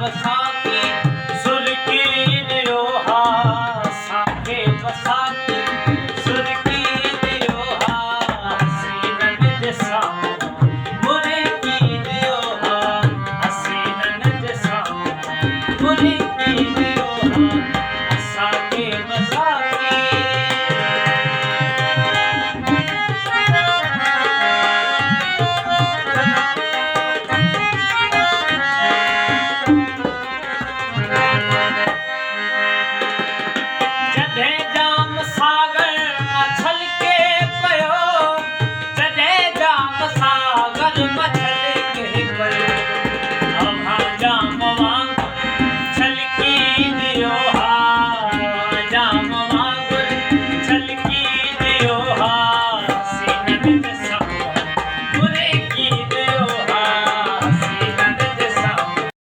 बसाती सुर की निरोहा साके बसाती सुर की निरोहा हसीनन जसा मुरे की निरोहा हसीनन जसा मुरे